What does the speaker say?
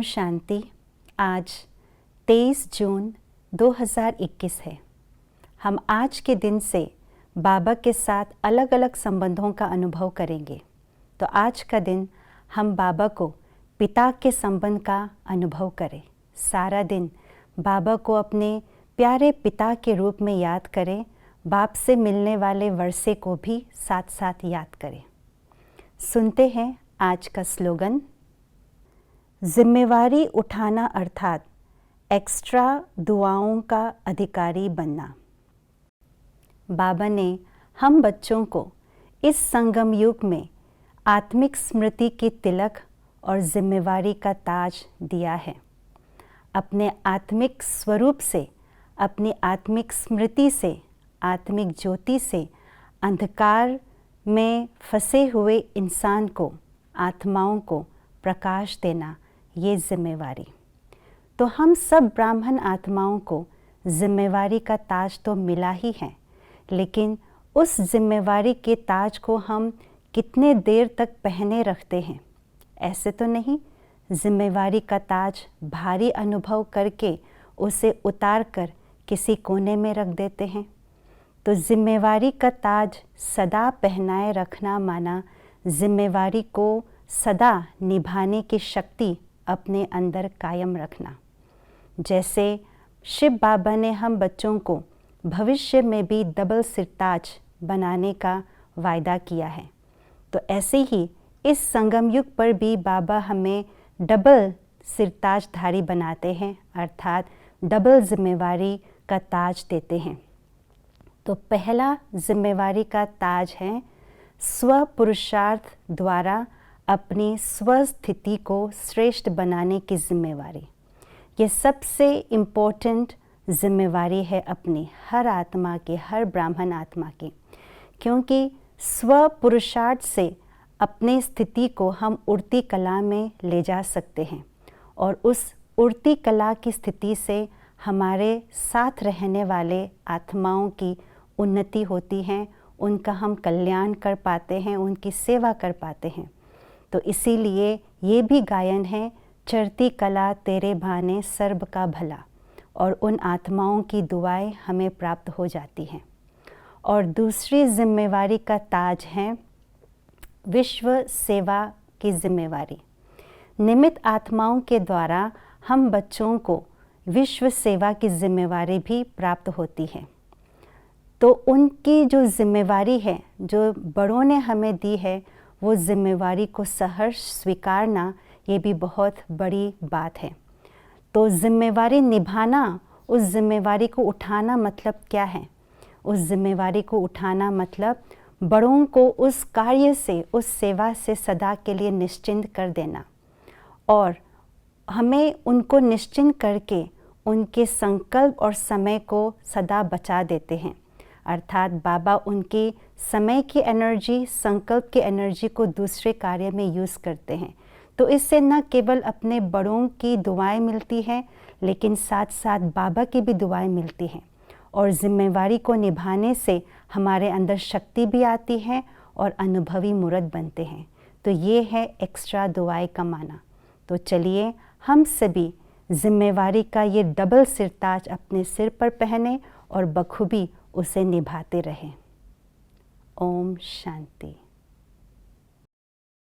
शांति। आज 23 जून 2021 है। हम आज के दिन से बाबा के साथ अलग अलग संबंधों का अनुभव करेंगे। तो आज का दिन हम बाबा को पिता के संबंध का अनुभव करें। सारा दिन बाबा को अपने प्यारे पिता के रूप में याद करें। बाप से मिलने वाले वर्षे को भी साथ साथ याद करें। सुनते हैं आज का स्लोगन। जिम्मेवारी उठाना अर्थात एक्स्ट्रा दुआओं का अधिकारी बनना। बाबा ने हम बच्चों को इस संगम युग में आत्मिक स्मृति की तिलक और जिम्मेवारी का ताज दिया है। अपने आत्मिक स्वरूप से, अपनी आत्मिक स्मृति से, आत्मिक ज्योति से अंधकार में फंसे हुए इंसान को, आत्माओं को प्रकाश देना, ये जिम्मेवारी। तो हम सब ब्राह्मण आत्माओं को जिम्मेवारी का ताज तो मिला ही है, लेकिन उस जिम्मेवारी के ताज को हम कितने देर तक पहने रखते हैं? ऐसे तो नहीं, जिम्मेवारी का ताज भारी अनुभव करके उसे उतार कर किसी कोने में रख देते हैं। तो जिम्मेवारी का ताज सदा पहनाए रखना माना जिम्मेवारी को सदा निभाने की शक्ति अपने अंदर कायम रखना। जैसे शिव बाबा ने हम बच्चों को भविष्य में भी डबल सिरताज बनाने का वायदा किया है, तो ऐसे ही इस संगम युग पर भी बाबा हमें डबल सिरताजधारी बनाते हैं, अर्थात डबल जिम्मेवारी का ताज देते हैं। तो पहला जिम्मेवारी का ताज है स्व पुरुषार्थ द्वारा अपनी स्वस्थिति को श्रेष्ठ बनाने की जिम्मेवारी। ये सबसे इम्पोर्टेंट जिम्मेवारी है अपनी हर आत्मा की, हर ब्राह्मण आत्मा की, क्योंकि स्व पुरुषार्थ से अपनी स्थिति को हम उड़ती कला में ले जा सकते हैं और उस उड़ती कला की स्थिति से हमारे साथ रहने वाले आत्माओं की उन्नति होती है, उनका हम कल्याण कर पाते हैं, उनकी सेवा कर पाते हैं। तो इसीलिए ये भी गायन है, चढ़ती कला तेरे भाने सर्ब का भला, और उन आत्माओं की दुआएं हमें प्राप्त हो जाती हैं। और दूसरी जिम्मेवारी का ताज है विश्व सेवा की जिम्मेवारी। निमित्त आत्माओं के द्वारा हम बच्चों को विश्व सेवा की जिम्मेवारी भी प्राप्त होती है। तो उनकी जो जिम्मेवारी है, जो बड़ों ने हमें दी है, वो जिम्मेवारी को सहर्ष स्वीकारना, ये भी बहुत बड़ी बात है। तो जिम्मेवारी निभाना, उस जिम्मेवारी को उठाना मतलब क्या है? उस जिम्मेवारी को उठाना मतलब बड़ों को उस कार्य से, उस सेवा से सदा के लिए निश्चिंत कर देना, और हमें उनको निश्चिंत करके उनके संकल्प और समय को सदा बचा देते हैं। अर्थात बाबा उनकी समय की एनर्जी, संकल्प की एनर्जी को दूसरे कार्य में यूज़ करते हैं। तो इससे न केवल अपने बड़ों की दुआएं मिलती हैं, लेकिन साथ साथ बाबा की भी दुआएं मिलती हैं, और जिम्मेवारी को निभाने से हमारे अंदर शक्ति भी आती है और अनुभवी मूर्त बनते हैं। तो ये है एक्स्ट्रा दुआएं कमाना। तो चलिए हम सभी जिम्मेवारी का ये डबल सिरताज अपने सिर पर पहने और बखूबी उसे निभाते रहें। ओम शांति।